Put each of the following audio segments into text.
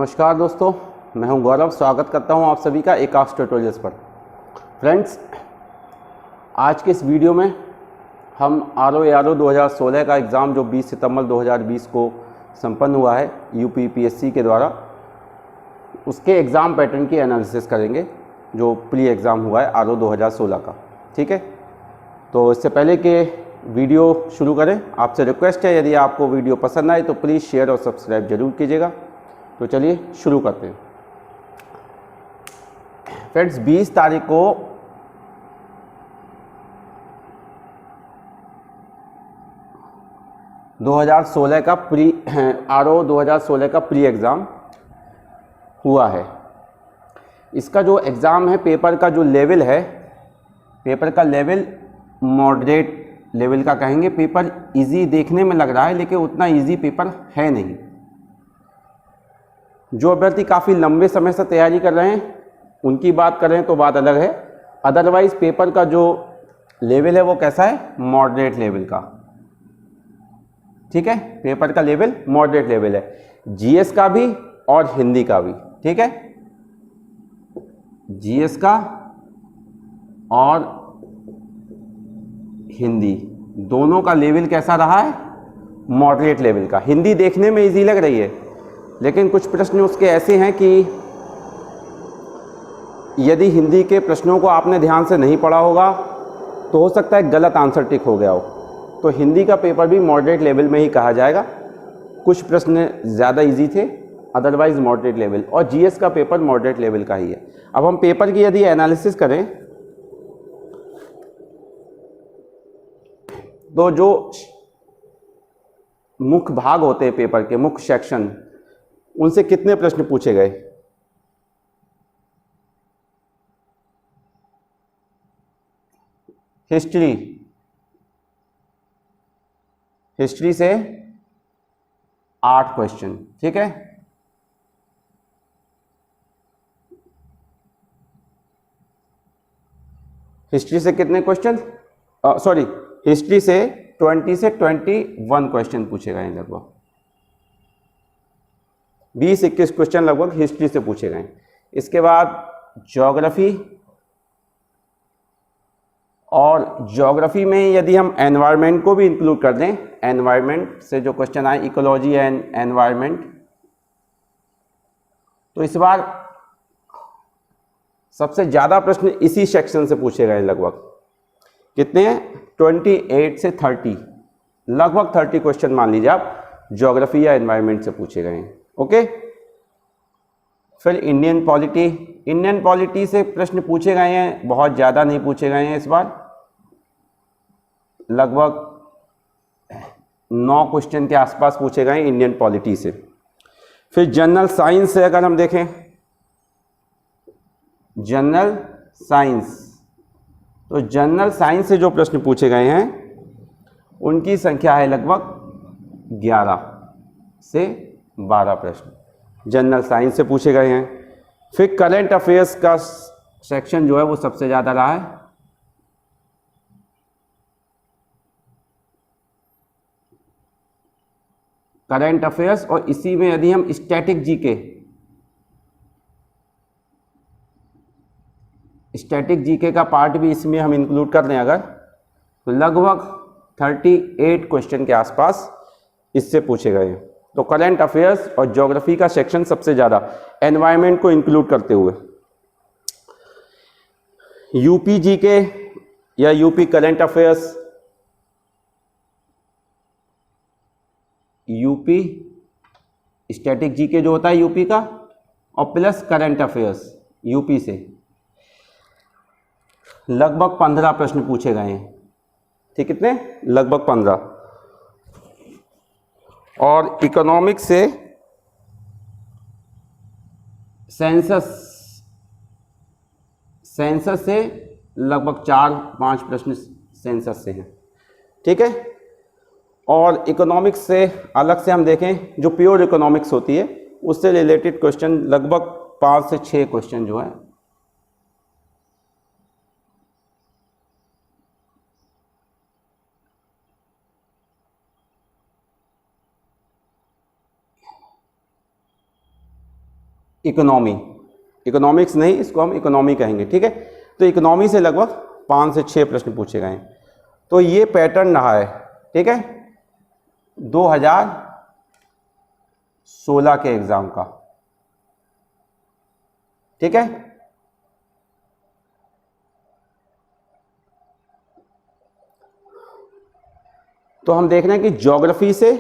नमस्कार दोस्तों, मैं हूं गौरव। स्वागत करता हूं आप सभी का एकाश ट्यूटोरियल्स पर। फ्रेंड्स, आज के इस वीडियो में हम RO 2016 का एग्ज़ाम जो 20 सितंबर 2020 को संपन्न हुआ है UPPSC के द्वारा, उसके एग्ज़ाम पैटर्न की एनालिसिस करेंगे जो प्री एग्ज़ाम हुआ है RO 2016 का। ठीक है, तो इससे पहले कि वीडियो शुरू करें, आपसे रिक्वेस्ट है, यदि आपको वीडियो पसंद आए तो प्लीज़ शेयर और सब्सक्राइब जरूर कीजिएगा। तो चलिए शुरू करते हैं। फ्रेंड्स, 20 तारीख को RO 2016 का प्री एग्ज़ाम हुआ है। इसका जो एग्ज़ाम है, पेपर का जो लेवल है, पेपर का लेवल मॉडरेट लेवल का कहेंगे। पेपर इजी देखने में लग रहा है, लेकिन उतना इजी पेपर है नहीं। जो अभ्यर्थी काफ़ी लंबे समय से तैयारी कर रहे हैं उनकी बात करें तो बात अलग है। अदरवाइज पेपर का जो लेवल है वो कैसा है? मॉडरेट लेवल का। ठीक है, पेपर का लेवल मॉडरेट लेवल है, जीएस का भी और हिंदी का भी। ठीक है, जीएस का और हिंदी दोनों का लेवल कैसा रहा है? मॉडरेट लेवल का। हिंदी देखने में इजी लग रही है, लेकिन कुछ प्रश्न उसके ऐसे हैं कि यदि हिंदी के प्रश्नों को आपने ध्यान से नहीं पढ़ा होगा तो हो सकता है गलत आंसर टिक हो गया हो। तो हिंदी का पेपर भी मॉडरेट लेवल में ही कहा जाएगा। कुछ प्रश्न ज़्यादा इजी थे, अदरवाइज मॉडरेट लेवल, और जीएस का पेपर मॉडरेट लेवल का ही है। अब हम पेपर की यदि एनालिसिस करें तो जो मुख्य भाग होते हैं पेपर के, मुख्य सेक्शन, उनसे कितने प्रश्न पूछे गए? हिस्ट्री से 8 क्वेश्चन। ठीक है, हिस्ट्री से कितने क्वेश्चन? सॉरी, हिस्ट्री से 20 से 21 क्वेश्चन पूछे गए हैं। लगभग 20-21 क्वेश्चन लगभग हिस्ट्री से पूछे गए। इसके बाद ज्योग्राफी, और ज्योग्राफी में यदि हम एनवायरनमेंट को भी इंक्लूड कर दें, एनवायरनमेंट से जो क्वेश्चन आए, इकोलॉजी एंड एनवायरनमेंट, तो इस बार सबसे ज़्यादा प्रश्न इसी सेक्शन से पूछे गए। लगभग कितने हैं? 28 से 30, लगभग 30 क्वेश्चन मान लीजिए आप ज्योग्राफी या एनवायरनमेंट से पूछे गए हैं। ओके, फिर इंडियन पॉलिटी से प्रश्न पूछे गए हैं, बहुत ज़्यादा नहीं पूछे गए हैं। इस बार लगभग 9 क्वेश्चन के आसपास पूछे गए इंडियन पॉलिटी से। फिर जनरल साइंस से अगर हम देखें, जनरल साइंस, तो जनरल साइंस से जो प्रश्न पूछे गए हैं उनकी संख्या है लगभग 11 से 12 प्रश्न जनरल साइंस से पूछे गए हैं। फिर करंट अफेयर्स का सेक्शन जो है वो सबसे ज़्यादा रहा है। करंट अफेयर्स, और इसी में यदि हम स्टैटिक जीके का पार्ट भी इसमें हम इंक्लूड कर दें अगर, तो लगभग 38 क्वेश्चन के आसपास इससे पूछे गए हैं। तो करंट अफेयर्स और ज्योग्राफी का सेक्शन सबसे ज़्यादा, एनवायरनमेंट को इंक्लूड करते हुए। यूपी जीके या UP current affairs, UP static GK जो होता है यूपी का, और प्लस करंट अफेयर्स यूपी से लगभग 15 प्रश्न पूछे गए हैं। ठीक, कितने? लगभग 15। और इकोनॉमिक्स से सेंसस से लगभग 4-5 प्रश्न सेंसस से हैं। ठीक है, और इकोनॉमिक्स से अलग से हम देखें, जो प्योर इकोनॉमिक्स होती है उससे रिलेटेड क्वेश्चन लगभग 5 से 6 क्वेश्चन जो है इकोनॉमी, इकोनॉमिक्स नहीं, इसको हम इकोनॉमी कहेंगे, ठीक है। तो इकोनॉमी से लगभग 5 से 6 प्रश्न पूछे गए हैं। तो ये पैटर्न रहा है, ठीक है, 2016 के एग्जाम का, ठीक है। तो हम देख रहे हैं कि ज्योग्राफी से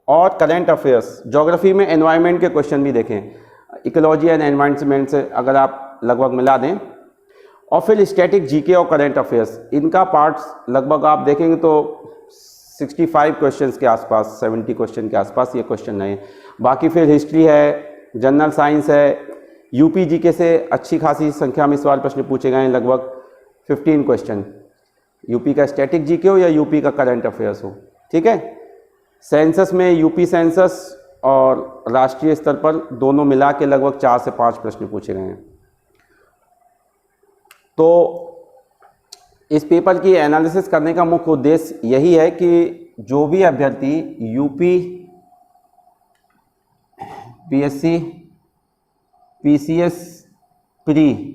और करंट अफेयर्स, ज्योग्राफी में एनवायरनमेंट के क्वेश्चन भी देखें, इकोलॉजी एंड एनवायरनमेंट से अगर आप लगभग मिला दें, और फिर स्टैटिक जीके और करंट अफेयर्स, इनका पार्ट्स लगभग आप देखेंगे तो 65 क्वेश्चंस के आसपास, 70 क्वेश्चन के आसपास ये क्वेश्चन रहे। बाकी फिर हिस्ट्री है, जनरल साइंस है, यूपी जीके से अच्छी खासी संख्या में इस बार प्रश्न पूछे गए हैं, लगभग 15 क्वेश्चन, यूपी का स्टैटिक जीके हो या यूपी का करंट अफेयर्स हो, ठीक है। सेंसस में यूपी सेंसस और राष्ट्रीय स्तर पर दोनों मिला के लगभग 4 से 5 प्रश्न पूछे गए हैं। तो इस पेपर की एनालिसिस करने का मुख्य उद्देश्य यही है कि जो भी अभ्यर्थी यूपी पीएससी पीसीएस प्री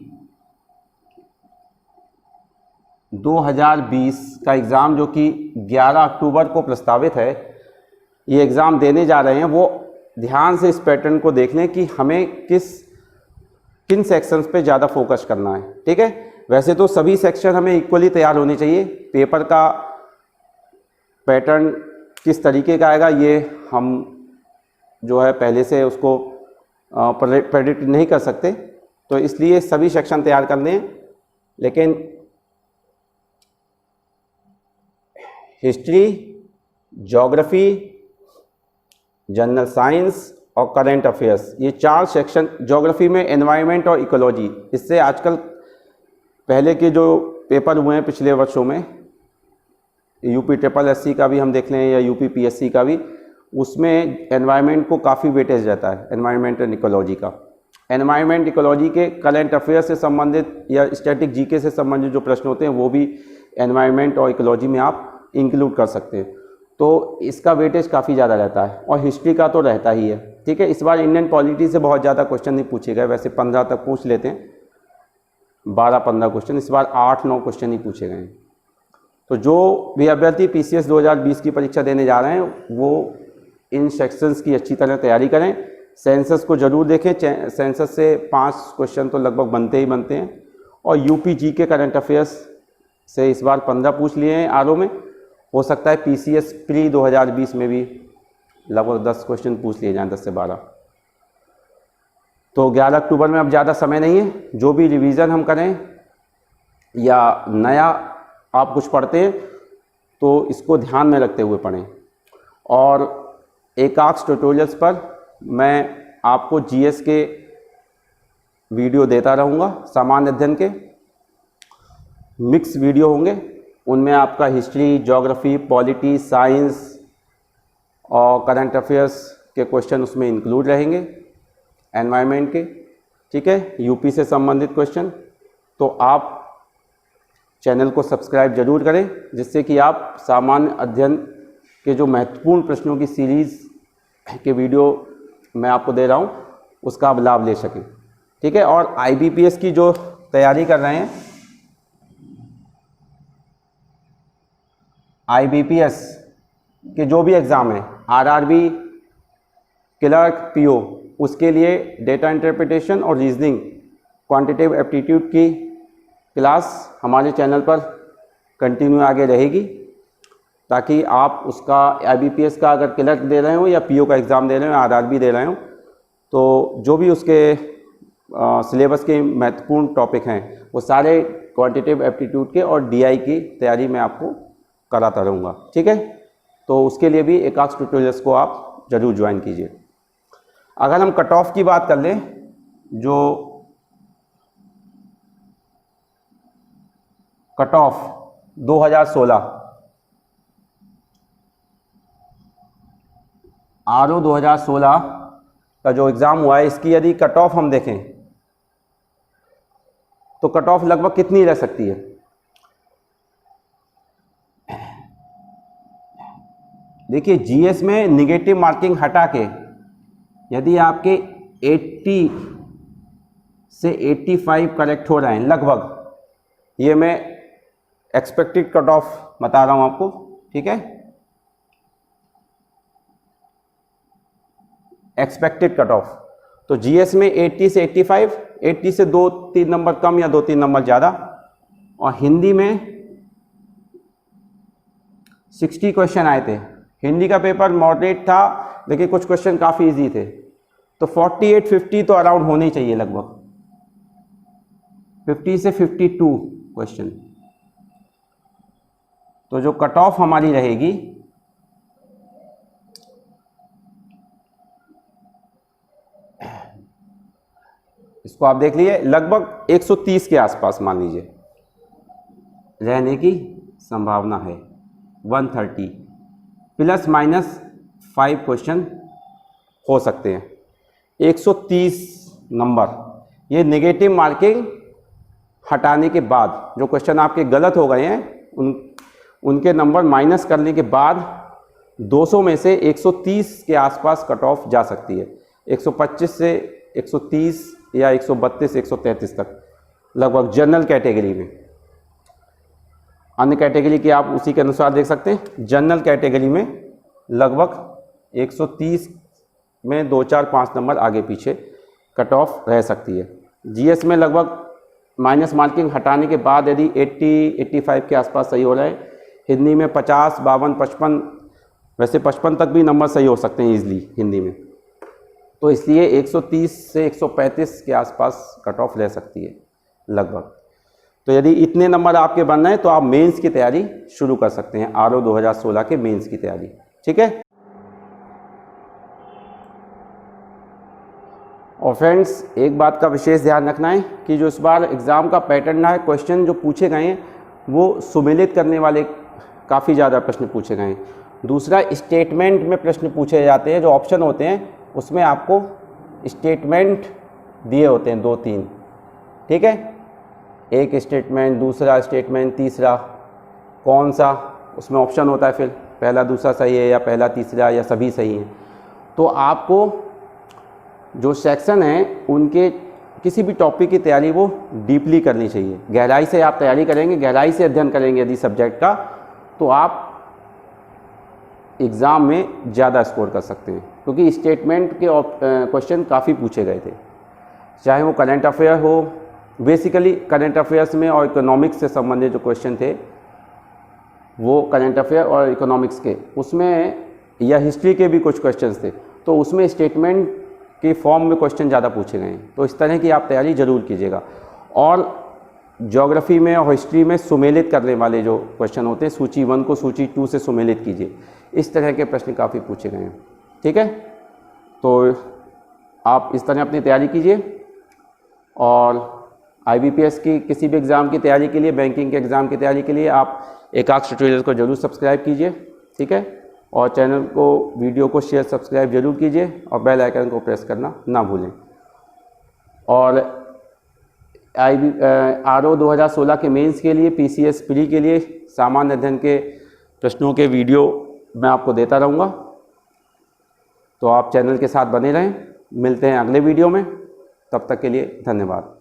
2020 का एग्ज़ाम जो कि 11 अक्टूबर को प्रस्तावित है, ये एग्ज़ाम देने जा रहे हैं, वो ध्यान से इस पैटर्न को देख लें कि हमें किन सेक्शंस पे ज़्यादा फोकस करना है, ठीक है। वैसे तो सभी सेक्शन हमें इक्वली तैयार होने चाहिए, पेपर का पैटर्न किस तरीके का आएगा ये हम जो है पहले से उसको प्रेडिक्ट नहीं कर सकते, तो इसलिए सभी सेक्शन तैयार कर लें। लेकिन हिस्ट्री, ज्योग्राफी, जनरल साइंस और करंट अफेयर्स, ये 4 सेक्शन, ज्योग्राफी में एनवायरनमेंट और इकोलॉजी, इससे आजकल पहले के जो पेपर हुए हैं पिछले वर्षों में, यूपी SSC का भी हम देख लें या यूपी PSC का भी, उसमें एनवायरनमेंट को काफ़ी वेटेज रहता है, एनवायरनमेंट एंड इकोलॉजी का। एनवायरनमेंट इकोलॉजी के करंट अफेयर्स से संबंधित या स्टैटिक जीके से संबंधित जो प्रश्न होते हैं वो भी एनवायरनमेंट और इकोलॉजी में आप इंक्लूड कर सकते हैं, तो इसका वेटेज काफ़ी ज़्यादा रहता है। और हिस्ट्री का तो रहता ही है, ठीक है। इस बार इंडियन पॉलिटी से बहुत ज़्यादा क्वेश्चन नहीं पूछे गए, वैसे 15 तक पूछ लेते हैं, 12-15 क्वेश्चन, इस बार 8-9 क्वेश्चन ही पूछे गए हैं। तो जो भी अभ्यर्थी PCS 2020 की परीक्षा देने जा रहे हैं वो इन सेक्शंस की अच्छी तरह तैयारी करें। सेंसस को ज़रूर देखें, सेंसस से 5 क्वेश्चन तो लगभग बनते ही बनते हैं, और यूपी जीके करंट अफेयर्स से इस बार 15 पूछ लिए हैं आरओ में, हो सकता है PCS प्री 2020 में भी लगभग 10 क्वेश्चन पूछ लिए जाएँ, 10 से 12। तो 11 अक्टूबर में अब ज़्यादा समय नहीं है, जो भी रिवीजन हम करें या नया आप कुछ पढ़ते हैं तो इसको ध्यान में रखते हुए पढ़ें। और एकाक्ष ट्यूटोरियल्स पर मैं आपको GS के वीडियो देता रहूँगा, सामान्य अध्ययन के मिक्स वीडियो होंगे, उनमें आपका हिस्ट्री, ज्योग्राफी, पॉलिटी, साइंस और करंट अफेयर्स के क्वेश्चन उसमें इंक्लूड रहेंगे, एनवायरनमेंट के, ठीक है, यूपी से संबंधित क्वेश्चन। तो आप चैनल को सब्सक्राइब जरूर करें, जिससे कि आप सामान्य अध्ययन के जो महत्वपूर्ण प्रश्नों की सीरीज़ के वीडियो मैं आपको दे रहा हूँ उसका आप लाभ ले सकें, ठीक है। और IBPS की जो तैयारी कर रहे हैं, IBPS के जो भी एग्ज़ाम हैं, RRB, क्लर्क, PO, उसके लिए डेटा इंटरप्रिटेशन और रीजनिंग क्वांटिटेटिव एप्टीट्यूड की क्लास हमारे चैनल पर कंटिन्यू आगे रहेगी, ताकि आप उसका IBPS का अगर क्लर्क दे रहे हो या PO का एग्ज़ाम दे रहे हो, RRB दे रहे हो, तो जो भी उसके सिलेबस के महत्वपूर्ण टॉपिक हैं वो सारे क्वांटिटेटिव एप्टीट्यूड के और DI की तैयारी मैं आपको कराता रहूँगा, ठीक है। तो उसके लिए भी एकाक्ष ट्यूटोरियल्स को आप ज़रूर ज्वाइन कीजिए। अगर हम कट ऑफ की बात कर लें, जो कट ऑफ 2016 RO 2016 का जो एग्ज़ाम हुआ है, इसकी यदि कट ऑफ हम देखें तो कट ऑफ लगभग कितनी रह सकती है? देखिए, GS में निगेटिव मार्किंग हटा के यदि आपके 80 से 85 करेक्ट हो रहे हैं लगभग। ये मैं एक्सपेक्टेड कट ऑफ बता रहा हूँ आपको, ठीक है, एक्सपेक्टेड कट ऑफ। तो जीएस में 80 से 85, 80 से 2-3 नंबर कम या 2-3 नंबर ज़्यादा, और हिंदी में 60 क्वेश्चन आए थे। हिंदी का पेपर मॉडरेट था लेकिन कुछ क्वेश्चन काफ़ी इजी थे, तो 48-50 तो अराउंड होने चाहिए लगभग, 50 से 52 क्वेश्चन। तो जो कट ऑफ हमारी रहेगी इसको आप देख लीजिए, लगभग 130 के आसपास मान लीजिए रहने की संभावना है। 130 प्लस माइनस 5 क्वेश्चन हो सकते हैं। 130 नंबर, ये नेगेटिव मार्किंग हटाने के बाद जो क्वेश्चन आपके गलत हो गए हैं उनके नंबर माइनस करने के बाद 200 में से 130 के आसपास कट ऑफ जा सकती है। 125 से 130 या 132 से 133 तक लगभग जनरल कैटेगरी में। अन्य कैटेगरी की आप उसी के अनुसार देख सकते हैं। जनरल कैटेगरी में लगभग 130 में 2-4-5 नंबर आगे पीछे कट ऑफ रह सकती है। जीएस में लगभग माइनस मार्किंग हटाने के बाद यदि 80-85 के आसपास सही हो रहा है। हिंदी में 50, 52, 55, वैसे 55 तक भी नंबर सही हो सकते हैं ईजिली हिंदी में। तो इसलिए 130 से 135 के आसपास कट ऑफ रह सकती है लगभग। तो यदि इतने नंबर आपके बन रहे हैं तो आप मेंस की तैयारी शुरू कर सकते हैं, आरओ 2016 के मेंस की तैयारी, ठीक है। और फ्रेंड्स, एक बात का विशेष ध्यान रखना है कि जो इस बार एग्ज़ाम का पैटर्न है, क्वेश्चन जो पूछे गए हैं वो सुमेलित करने वाले काफ़ी ज़्यादा प्रश्न पूछे गए हैं। दूसरा, स्टेटमेंट में प्रश्न पूछे जाते हैं। जो ऑप्शन होते हैं उसमें आपको स्टेटमेंट दिए होते हैं 2-3, ठीक है, एक स्टेटमेंट, दूसरा स्टेटमेंट, तीसरा कौन सा, उसमें ऑप्शन होता है, फिर पहला दूसरा सही है या पहला तीसरा या सभी सही हैं। तो आपको जो सेक्शन है उनके किसी भी टॉपिक की तैयारी वो डीपली करनी चाहिए। गहराई से आप तैयारी करेंगे, गहराई से अध्ययन करेंगे यदि सब्जेक्ट का, तो आप एग्ज़ाम में ज़्यादा स्कोर कर सकते हैं। क्योंकि स्टेटमेंट के क्वेश्चन काफ़ी पूछे गए थे, चाहे वो करंट अफेयर हो। बेसिकली करंट अफेयर्स में और इकोनॉमिक्स से संबंधित जो क्वेश्चन थे वो करंट अफेयर और इकोनॉमिक्स के, उसमें या हिस्ट्री के भी कुछ क्वेश्चंस थे, तो उसमें स्टेटमेंट के फॉर्म में क्वेश्चन ज़्यादा पूछे गए हैं। तो इस तरह की आप तैयारी ज़रूर कीजिएगा। और ज्योग्राफी में और हिस्ट्री में सुमेलित करने वाले जो क्वेश्चन होते हैं, सूची 1 को सूची 2 से सुमेलित कीजिए। इस तरह के प्रश्न काफ़ी पूछे गए हैं, ठीक है। तो आप इस तरह अपनी तैयारी कीजिए। और IBPS की किसी भी एग्ज़ाम की तैयारी के लिए, बैंकिंग के एग्ज़ाम की तैयारी के लिए आप एकाक्ष ट्यूटोरियल को जरूर सब्सक्राइब कीजिए, ठीक है। और चैनल को, वीडियो को शेयर सब्सक्राइब जरूर कीजिए और बेल आइकन को प्रेस करना ना भूलें। और आरओ 2016 के मेंस के लिए, PCS प्री के लिए सामान्य अध्ययन के प्रश्नों के वीडियो मैं आपको देता रहूँगा। तो आप चैनल के साथ बने रहें। मिलते हैं अगले वीडियो में, तब तक के लिए धन्यवाद।